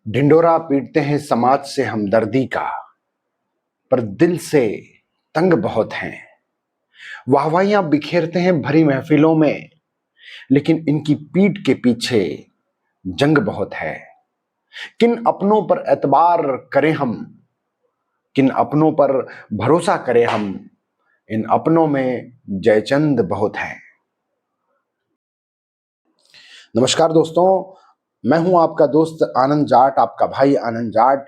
ढिंढोरा पीटते हैं समाज से हमदर्दी का, पर दिल से तंग बहुत हैं। वाहवाहियां बिखेरते हैं भरी महफिलों में, लेकिन इनकी पीठ के पीछे जंग बहुत है। किन अपनों पर एतबार करें हम, किन अपनों पर भरोसा करें हम, इन अपनों में जयचंद बहुत हैं। नमस्कार दोस्तों, मैं हूं आपका दोस्त आनंद जाट, आपका भाई आनंद जाट।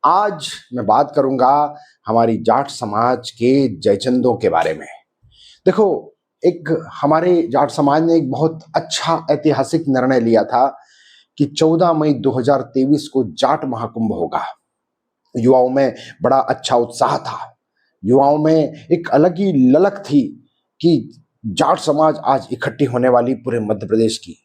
आज मैं बात करूंगा हमारी जाट समाज के जयचंदों के बारे में। देखो, एक हमारे जाट समाज ने एक बहुत अच्छा ऐतिहासिक निर्णय लिया था कि 14 मई 2023 को जाट महाकुंभ होगा। युवाओं में बड़ा अच्छा उत्साह था, युवाओं में एक अलग ही ललक थी कि जाट समाज आज इकट्ठी होने वाली पूरे मध्य प्रदेश की।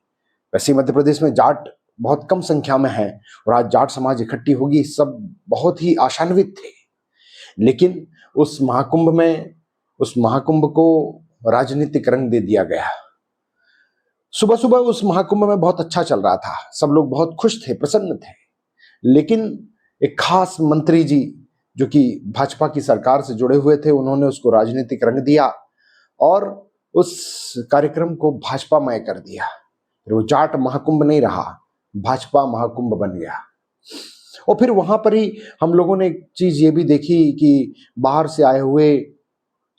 वैसे मध्य प्रदेश में जाट बहुत कम संख्या में है और आज जाट समाज इकट्ठी होगी, सब बहुत ही आशान्वित थे। लेकिन उस महाकुंभ को राजनीतिक रंग दे दिया गया। सुबह सुबह उस महाकुंभ में बहुत अच्छा चल रहा था, सब लोग बहुत खुश थे, प्रसन्न थे। लेकिन एक खास मंत्री जी जो कि भाजपा की सरकार से जुड़े हुए थे, उन्होंने उसको राजनीतिक रंग दिया और उस कार्यक्रम को भाजपामय कर दिया। वो जाट महाकुंभ नहीं रहा, भाजपा महाकुंभ बन गया। और फिर वहां पर ही हम लोगों ने एक चीज ये भी देखी कि बाहर से आए हुए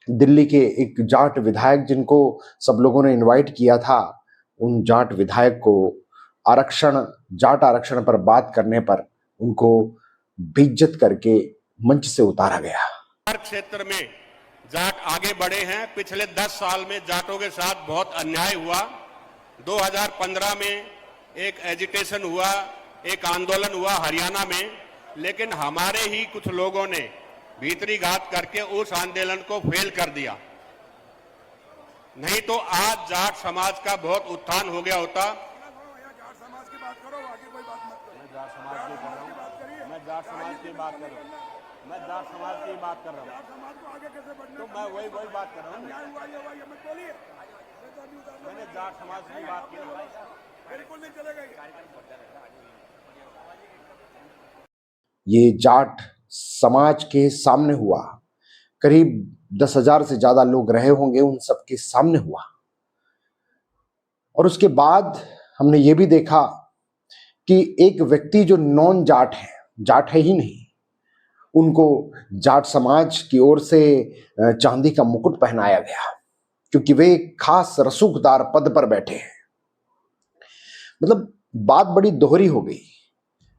दिल्ली के एक जाट विधायक, जिनको सब लोगों ने इनवाइट किया था, उन जाट विधायक को जाट आरक्षण पर बात करने पर उनको बेइज्जत करके मंच से उतारा गया। हर क्षेत्र में जाट आगे बढ़े हैं। पिछले 10 साल में जाटों के साथ बहुत अन्याय हुआ। 2015 में एक एजिटेशन हुआ, एक आंदोलन हुआ हरियाणा में, लेकिन हमारे ही कुछ लोगों ने भीतरी घात करके उस आंदोलन को फेल कर दिया। नहीं तो आज जाट समाज का बहुत उत्थान हो गया होता। जाट समाज की बात करो, आगे कोई बात मत करो। मैं जाट समाज की बात कर रहा हूं। मैं जाट समाज की बात कर रहा हूं। मैं जाट समाज की बात कर रहा हूं। जाट समाज को आगे कैसे बढ़ना, तो मैं वही बात कर रहा हूं। न्याय हुआ ये मत बोलिए। मैंने जाट समाज की बात की। बिल्कुल नहीं चलेगा ये जाट समाज के सामने हुआ। करीब 10,000 से ज्यादा लोग रहे होंगे, उन सबके सामने हुआ। और उसके बाद हमने ये भी देखा कि एक व्यक्ति जो नॉन जाट है, जाट है ही नहीं, उनको जाट समाज की ओर से चांदी का मुकुट पहनाया गया, क्योंकि वे एक खास रसूखदार पद पर बैठे हैं। मतलब बात बड़ी दोहरी हो गई।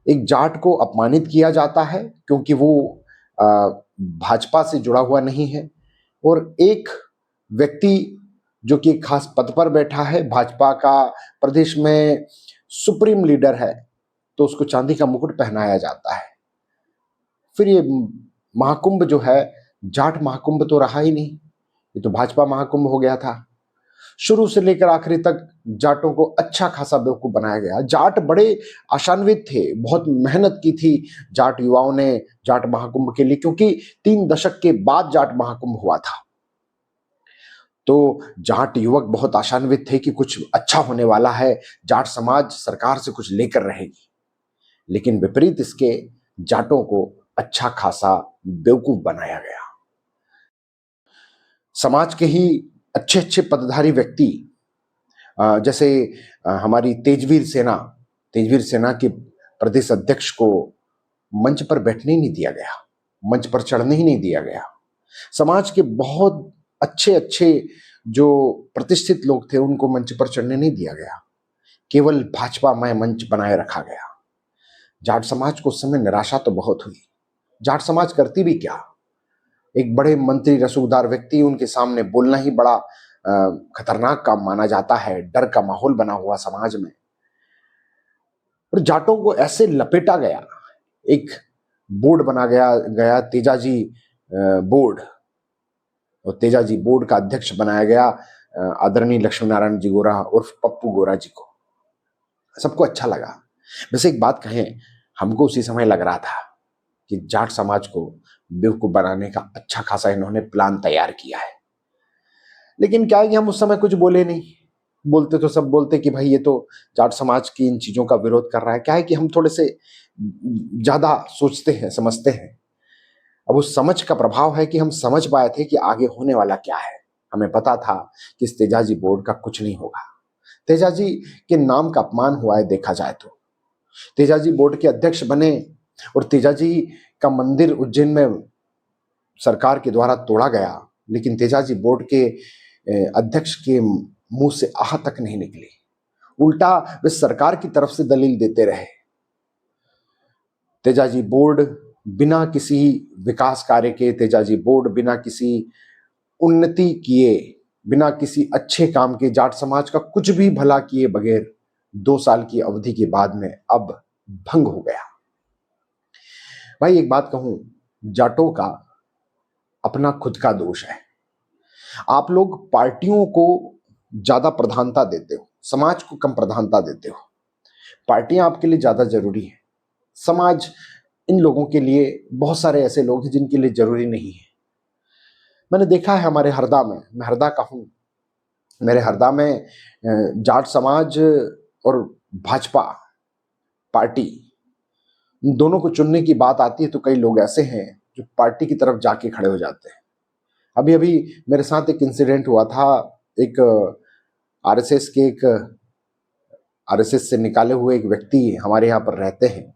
एक जाट को अपमानित किया जाता है क्योंकि वो भाजपा से जुड़ा हुआ नहीं है, और एक व्यक्ति जो कि एक खास पद पर बैठा है, भाजपा का प्रदेश में सुप्रीम लीडर है, तो उसको चांदी का मुकुट पहनाया जाता है। फिर ये महाकुंभ जो है, जाट महाकुंभ तो रहा ही नहीं, ये तो भाजपा महाकुंभ हो गया था। शुरू से लेकर आखिरी तक जाटों को अच्छा खासा बेवकूफ बनाया गया। जाट बड़े आशान्वित थे, बहुत मेहनत की थी जाट युवाओं ने जाट महाकुंभ के लिए, क्योंकि 3 दशक के बाद जाट महाकुंभ हुआ था। तो जाट युवक बहुत आशान्वित थे कि कुछ अच्छा होने वाला है, जाट समाज सरकार से कुछ लेकर रहेगी। लेकिन विपरीत इसके जाटों को अच्छा खासा बेवकूफ बनाया गया। समाज के ही अच्छे अच्छे पदधारी व्यक्ति, जैसे हमारी तेजवीर सेना के प्रदेश अध्यक्ष को मंच पर बैठने ही नहीं दिया गया, मंच पर चढ़ने ही नहीं दिया गया। समाज के बहुत अच्छे अच्छे जो प्रतिष्ठित लोग थे, उनको मंच पर चढ़ने नहीं दिया गया, केवल भाजपामय मंच बनाए रखा गया। जाट समाज को उस समय निराशा तो बहुत हुई। जाट समाज करती भी क्या, एक बड़े मंत्री रसूखदार व्यक्ति, उनके सामने बोलना ही बड़ा खतरनाक काम माना जाता है। डर का माहौल बना हुआ समाज में, और जाटों को ऐसे लपेटा गया। एक बोर्ड बना गया तेजाजी बोर्ड, और तेजाजी बोर्ड का अध्यक्ष बनाया गया आदरणीय लक्ष्मी नारायण जी गोरा उर्फ पप्पू गोरा जी को। सबको अच्छा लगा। वैसे एक बात कहें, हमको उसी समय लग रहा था कि जाट समाज को बेवकूफ बनाने का अच्छा खासा इन्होंने प्लान तैयार किया है। लेकिन क्या है कि हम उस समय कुछ बोले नहीं। बोलते तो सब बोलते कि भाई ये तो जाट समाज की इन चीजों का विरोध कर रहा है। क्या है कि हम थोड़े से ज्यादा सोचते हैं, समझते हैं। अब उस समझ का प्रभाव है कि हम समझ पाए थे कि आगे होने वाला क्या है। हमें पता था कि इस तेजाजी बोर्ड का कुछ नहीं होगा। तेजाजी के नाम का अपमान हुआ है देखा जाए तो। तेजाजी बोर्ड के अध्यक्ष बने और तेजाजी का मंदिर उज्जैन में सरकार के द्वारा तोड़ा गया, लेकिन तेजाजी बोर्ड के अध्यक्ष के मुंह से आह तक नहीं निकली। उल्टा वे सरकार की तरफ से दलील देते रहे। तेजाजी बोर्ड बिना किसी विकास कार्य के, तेजाजी बोर्ड बिना किसी उन्नति किए, बिना किसी अच्छे काम के, जाट समाज का कुछ भी भला किए बगैर 2 साल की अवधि के बाद में अब भंग हो गया। भाई एक बात कहूं, जाटों का अपना खुद का दोष है। आप लोग पार्टियों को ज्यादा प्रधानता देते हो, समाज को कम प्रधानता देते हो। पार्टियां आपके लिए ज्यादा जरूरी है, समाज इन लोगों के लिए, बहुत सारे ऐसे लोग हैं जिनके लिए जरूरी नहीं है। मैंने देखा है हमारे हरदा में, मैं हरदा का हूं, मेरे हरदा में जाट समाज और भाजपा पार्टी दोनों को चुनने की बात आती है तो कई लोग ऐसे हैं जो पार्टी की तरफ जाके खड़े हो जाते हैं। अभी अभी मेरे साथ एक इंसिडेंट हुआ था। एक आरएसएस के एक आरएसएस से निकाले हुए एक व्यक्ति हमारे यहाँ पर रहते हैं,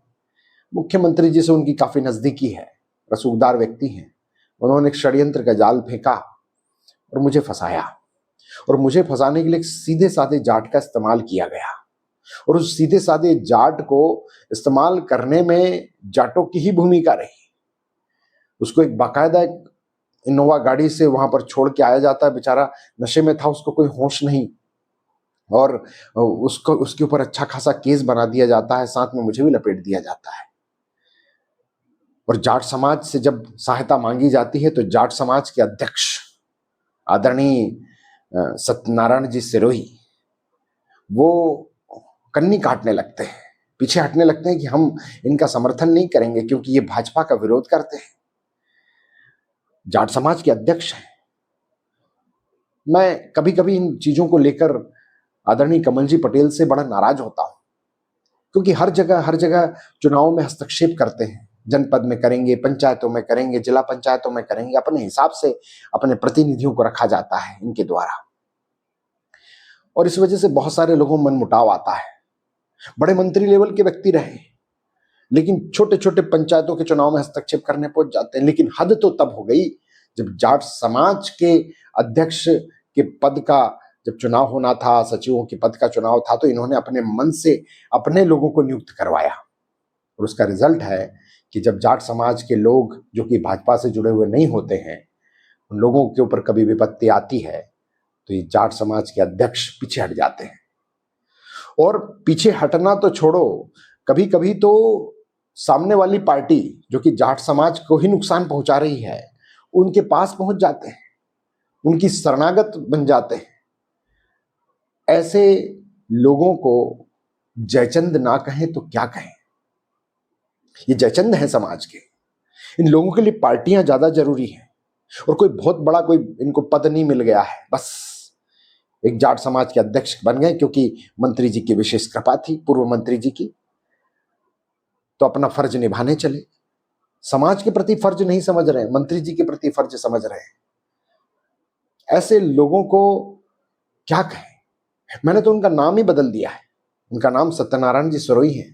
मुख्यमंत्री जी से उनकी काफी नजदीकी है, रसूखदार व्यक्ति हैं। उन्होंने एक षड्यंत्र का जाल फेंका और मुझे फंसाया, और मुझे फंसाने के लिए एक सीधे साधे जाट का इस्तेमाल किया गया। और उस सीधे साधे जाट को इस्तेमाल करने में जाटों की ही भूमिका रही। उसको एक बाकायदा इनोवा गाड़ी से वहां पर छोड़ के आया जाता है, बेचारा नशे में था, उसको कोई होश नहीं, और उसको उसके ऊपर अच्छा खासा केस बना दिया जाता है, साथ में मुझे भी लपेट दिया जाता है। और जाट समाज से जब सहायता मांगी जाती है तो जाट समाज के अध्यक्ष आदरणीय सत्यनारायण जी सिरोही वो कन्नी काटने लगते हैं, पीछे हटने लगते हैं कि हम इनका समर्थन नहीं करेंगे क्योंकि ये भाजपा का विरोध करते हैं। जाट समाज के अध्यक्ष हैं। मैं कभी कभी इन चीजों को लेकर आदरणीय कमल जी पटेल से बड़ा नाराज होता हूं, क्योंकि हर जगह चुनावों में हस्तक्षेप करते हैं। जनपद में करेंगे, पंचायतों में करेंगे, जिला पंचायतों में करेंगे, अपने हिसाब से अपने प्रतिनिधियों को रखा जाता है इनके द्वारा, और इस वजह से बहुत सारे लोगों में मनमुटाव आता है। बड़े मंत्री लेवल के व्यक्ति रहे, लेकिन छोटे छोटे पंचायतों के चुनाव में हस्तक्षेप करने पहुंच जाते हैं। लेकिन हद तो तब हो गई जब जाट समाज के अध्यक्ष के पद का जब चुनाव होना था, सचिवों के पद का चुनाव था, तो इन्होंने अपने मन से अपने लोगों को नियुक्त करवाया, और उसका रिजल्ट है कि जब जाट समाज के लोग जो कि भाजपा से जुड़े हुए नहीं होते हैं, उन लोगों के ऊपर कभी विपत्ति आती है तो ये जाट समाज के अध्यक्ष पीछे हट जाते हैं। और पीछे हटना तो छोड़ो, कभी कभी तो सामने वाली पार्टी जो कि जाट समाज को ही नुकसान पहुंचा रही है, उनके पास पहुंच जाते हैं, उनकी शरणागत बन जाते हैं। ऐसे लोगों को जयचंद ना कहें तो क्या कहें, ये जयचंद हैं समाज के। इन लोगों के लिए पार्टियां ज्यादा जरूरी हैं, और कोई बहुत बड़ा कोई इनको पद नहीं मिल गया है, बस एक जाट समाज के अध्यक्ष बन गए क्योंकि मंत्री जी की विशेष कृपा थी, पूर्व मंत्री जी की, तो अपना फर्ज निभाने चले। समाज के प्रति फर्ज नहीं समझ रहे, मंत्री जी के प्रति फर्ज समझ रहे हैं। ऐसे लोगों को क्या कहें। मैंने तो उनका नाम ही बदल दिया है, उनका नाम सत्यनारायण जी सिरोही है,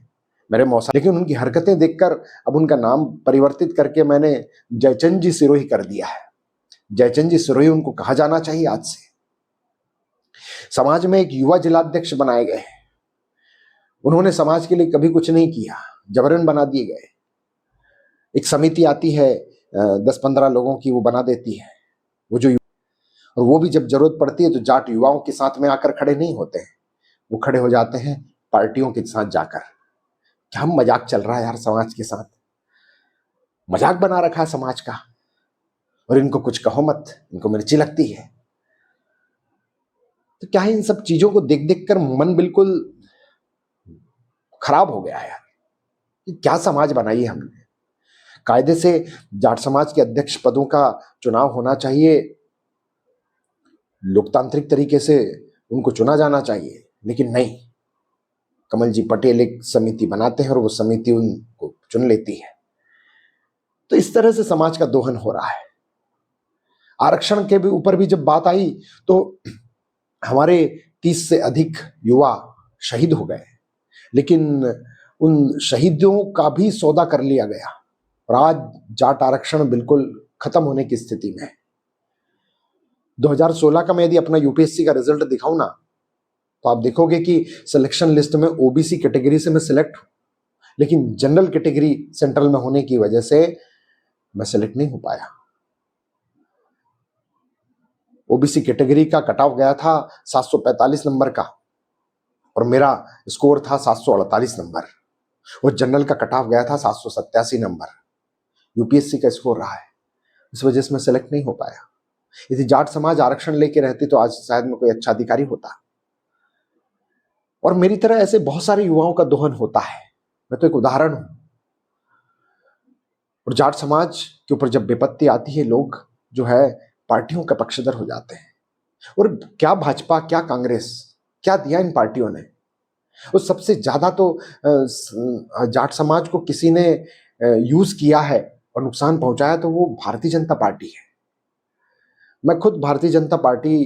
मेरे मौसा, लेकिन उनकी हरकतें देखकर अब उनका नाम परिवर्तित करके मैंने जयचंद जी सिरोही कर दिया है। जयचंद जी सिरोही उनको कहा जाना चाहिए आज से। समाज में एक युवा जिलाध्यक्ष बनाए गए, उन्होंने समाज के लिए कभी कुछ नहीं किया, जबरन बना दिए गए। एक समिति आती है 10-15 लोगों की, वो बना देती है, वो जो, और वो भी जब जरूरत पड़ती है तो जाट युवाओं के साथ में आकर खड़े नहीं होते हैं, वो खड़े हो जाते हैं पार्टियों के साथ जाकर। क्या मजाक चल रहा है यार समाज के साथ, मजाक बना रखा है समाज का, और इनको कुछ कहो मत, इनको मिर्ची लगती है। तो क्या है, इन सब चीजों को देख देख कर मन बिल्कुल खराब हो गया है यार। क्या समाज बनाई है हमने। कायदे से जाट समाज के अध्यक्ष पदों का चुनाव होना चाहिए, लोकतांत्रिक तरीके से उनको चुना जाना चाहिए, लेकिन नहीं, कमल जी पटेल एक समिति बनाते हैं और वो समिति उनको चुन लेती है। तो इस तरह से समाज का दोहन हो रहा है। आरक्षण के भी ऊपर भी जब बात आई तो हमारे 30 से अधिक युवा शहीद हो गए, लेकिन उन शहीदों का भी सौदा कर लिया गया और आज जाट आरक्षण बिल्कुल खत्म होने की स्थिति में है। 2016 का मैं यदि अपना यूपीएससी का रिजल्ट दिखाऊं ना, तो आप देखोगे कि सिलेक्शन लिस्ट में ओबीसी कैटेगरी से मैं सिलेक्ट हूं, लेकिन जनरल कैटेगरी सेंट्रल में होने की वजह से मैं सिलेक्ट नहीं हो पाया। ओबीसी कैटेगरी का कट ऑफ गया था 745 नंबर का और मेरा स्कोर था 748 नंबर, और जनरल का कट ऑफ गया था 787 नंबर। यूपीएससी का स्कोर रहा है, इस वजह से मैं सिलेक्ट नहीं हो पाया। यदि जाट समाज आरक्षण लेके रहती तो आज शायद मैं कोई अच्छा अधिकारी होता। और मेरी तरह ऐसे बहुत सारे युवाओं का दोहन होता है, मैं तो एक उदाहरण हूं। और जाट समाज के ऊपर जब विपत्ति आती है, लोग जो है पार्टियों का पक्षधर हो जाते हैं। और क्या भाजपा, क्या कांग्रेस, क्या दिया इन पार्टियों ने? और सबसे ज्यादा तो जाट समाज को किसी ने यूज किया है और नुकसान पहुंचाया तो वो भारतीय जनता पार्टी है। मैं खुद भारतीय जनता पार्टी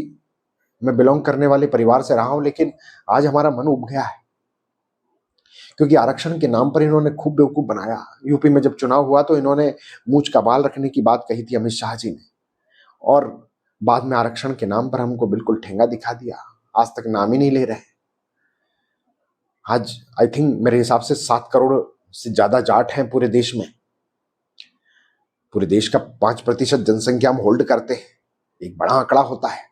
में बिलोंग करने वाले परिवार से रहा हूं, लेकिन आज हमारा मन उब गया है, क्योंकि आरक्षण के नाम पर इन्होंने खूब बेवकूफ बनाया। यूपी में जब चुनाव हुआ तो इन्होंने मूंछ का बाल रखने की बात कही थी अमित शाह जी ने, और बाद में आरक्षण के नाम पर हमको बिल्कुल ठेंगा दिखा दिया। आज तक नाम ही नहीं ले रहे। आज आई थिंक मेरे हिसाब से 7 करोड़ से ज्यादा जाट हैं पूरे देश में। पूरे देश का 5% जनसंख्या हम होल्ड करते हैं, एक बड़ा आंकड़ा होता है।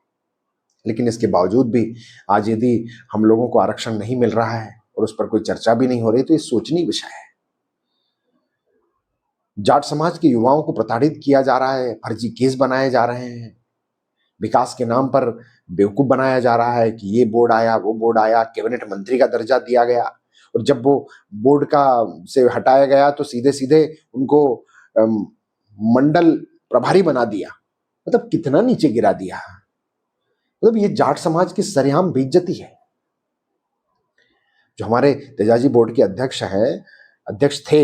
लेकिन इसके बावजूद भी आज यदि हम लोगों को आरक्षण नहीं मिल रहा है और उस पर कोई चर्चा भी नहीं हो रही, तो ये सोचनीय विषय है। जाट समाज के युवाओं को प्रताड़ित किया जा रहा है, फर्जी केस बनाए जा रहे हैं, विकास के नाम पर बेवकूफ बनाया जा रहा है कि ये बोर्ड आया, वो बोर्ड आया, कैबिनेट मंत्री का दर्जा दिया गया, और जब वो बोर्ड का से हटाया गया तो सीधे सीधे उनको मंडल प्रभारी बना दिया। मतलब कितना नीचे गिरा दिया। मतलब ये जाट समाज की सरेआम बेइज्जती है। जो हमारे तेजाजी बोर्ड के अध्यक्ष थे,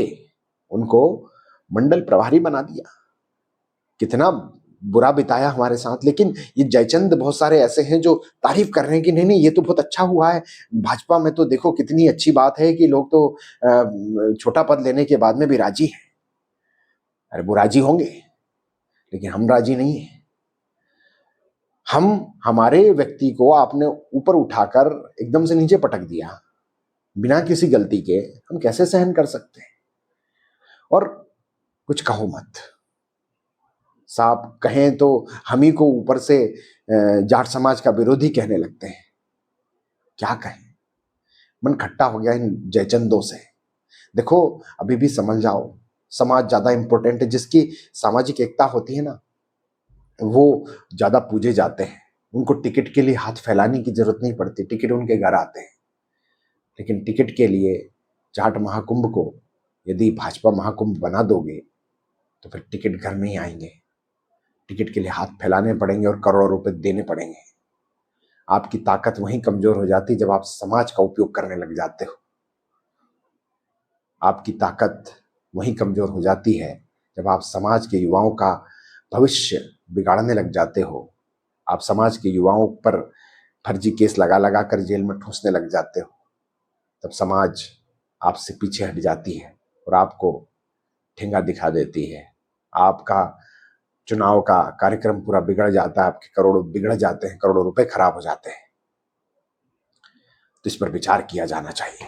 उनको मंडल प्रभारी बना दिया। कितना बुरा बिताया हमारे साथ। लेकिन ये जयचंद बहुत सारे ऐसे हैं जो तारीफ कर रहे हैं कि नहीं नहीं, ये तो बहुत अच्छा हुआ है। भाजपा में तो देखो कितनी अच्छी बात है कि लोग तो छोटा पद लेने के बाद में भी राजी हैं। अरे वो राजी होंगे, लेकिन हम राजी नहीं है। हमारे व्यक्ति को आपने ऊपर उठाकर एकदम से नीचे पटक दिया बिना किसी गलती के, हम कैसे सहन कर सकते हैं? और कुछ कहो मत साहब, कहें तो हम ही को ऊपर से जाट समाज का विरोधी कहने लगते हैं। क्या कहें, मन खट्टा हो गया इन जयचंदों से। देखो अभी भी समझ जाओ, समाज ज्यादा इंपॉर्टेंट है। जिसकी सामाजिक एकता होती है ना, वो ज्यादा पूजे जाते हैं। उनको टिकट के लिए हाथ फैलाने की जरूरत नहीं पड़ती, टिकट उनके घर आते हैं। लेकिन टिकट के लिए जाट महाकुंभ को यदि भाजपा महाकुंभ बना दोगे तो फिर टिकट घर नहीं आएंगे। टिकट के लिए हाथ फैलाने पड़ेंगे और करोड़ों रुपए देने पड़ेंगे। आपकी ताकत वहीं कमजोर हो जाती जब आप समाज का उपयोग करने लग जाते हो। आपकी ताकत वहीं कमजोर हो जाती है जब आप समाज के युवाओं का भविष्य बिगाड़ने लग जाते हो। आप समाज के युवाओं पर फर्जी केस लगा लगा कर जेल में ठूंसने लग जाते हो। तब समाज आपसे पीछे हट जाती है और आपको ठेंगा दिखा देती है। आपका चुनाव का कार्यक्रम पूरा बिगड़ जाता है, आपके करोड़ों बिगड़ जाते हैं, करोड़ों रुपए खराब हो जाते हैं। तो इस पर विचार किया जाना चाहिए।